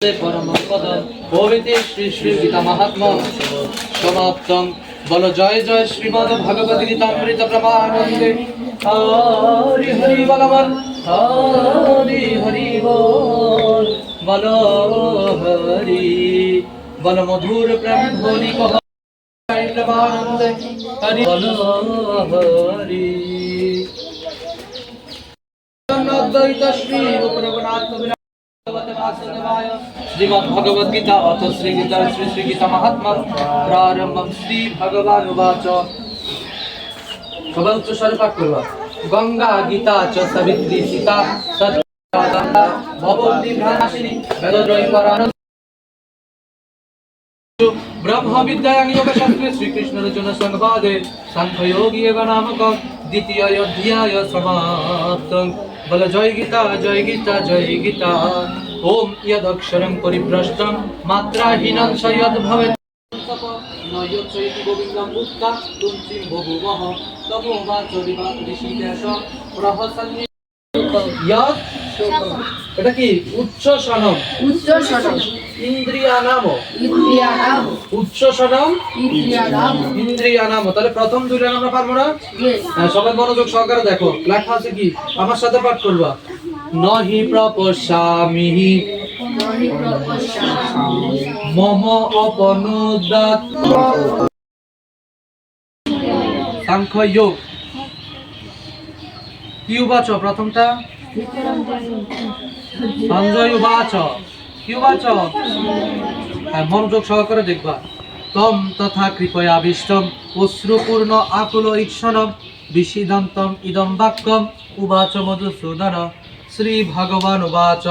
परम पद पवित्र श्री श्री गीता महात्मा समाप्तम बोलो जय जय श्रीमद् भगवद गीता अमृत प्रमानंदे हरि हरि बोल हरि हरि बोल बोलो हरि बोलो मधुर प्रेम ध्वनि कहो प्रमानंदे हरि बोलो हरि अद्वैत श्री रूपरघुनाथ श्रीमद् भगवद गीता अथ श्री गीता श्री श्री गीता महात्मा प्रारंभम श्री भगवान उवाच सबै उच्च स्वरे पाठ करवा गंगा गीता च सवित्री सीता सत्या भगवती भ्रानाशिनी वेदद्रयी परानंद ब्रह्म विद्यायां योगशास्त्रे श्री कृष्ण अर्जुन संवादे सांख्य योगी एव नामक द्वितीय अध्याय समाप्तम् बोलो जय गीता जय गीता जय गीता ओम यदक्षरं परिभ्रष्टं मात्राहीनं स यद् भवेत् न यच्चैति गोविन्दं मुक्ता तुलसीं बभूवः तमोवाच ऋषिकेश प्रहसन्नि यत् এটা কি উচ্চ সনম ইন্দ্রিয়ানাম উচ্চ সনম ইন্দ্রিয়ানাম তাহলে প্রথম দুইটা আমরা পারবো না সবাই মনোযোগ সহকারে দেখো লেখা আছে কি আমার সাথে পাঠ করবা নহি প্রপশ্যামি মম অপনুদাত সাংখ্য যোগ কি উবাচ প্রথমটা সঞ্জয় উবাচ কি উবাচ মনোযোগ সহকারে দেখবা তম তথা কৃপয়াবিষ্টম অশ্রুপূর্ণ আকুল ঈক্ষণম বিষিদন্তম ইদম বাক্যম উবাচ মধুসূদন শ্রী ভগবান উবাচ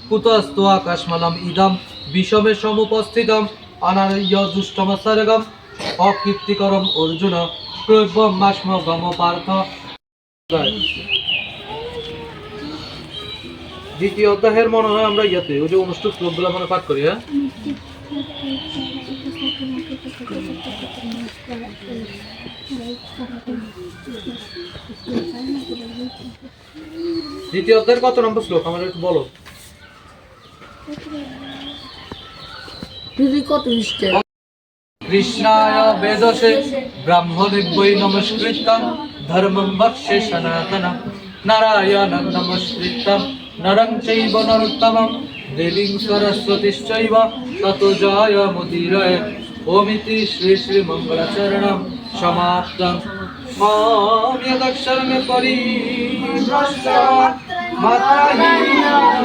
কুতস্তু আকাশমলম ইদম বিষমে সমুপস্থিতম অনারয়্য দুষ্টম সর্গম অকীর্তিকরম অর্জুন প্রব্যম মাস্ম গম পার্থ দ্বিতীয় অধ্যায়ের মনে হয় আমরা ইয়াতে ওই যে অনুষ্ঠিত শ্লোকগুলো মানে পাঠ করি হ্যাঁ দ্বিতীয় অধ্যায়ের কত নম্বর শ্লোক আমার একটু বলো কৃষ্ণায় বেদসে ব্রাহ্মণেভ্যৈ নমস্কৃত্যং ধর্মং বক্ষ্যে সনাতনম নারায়ণং নমস্কৃত্যং নরং চৈব নরোত্তমং দেবীং সরস্বতীশ্চৈব ততো জয়মুদীরয়ে ওমিতি শ্রী শ্রী মঙ্গলাচরণম সমাপ্তং মাম যদক্ষরং পরিভ্রষ্টং মাত্রাহীনং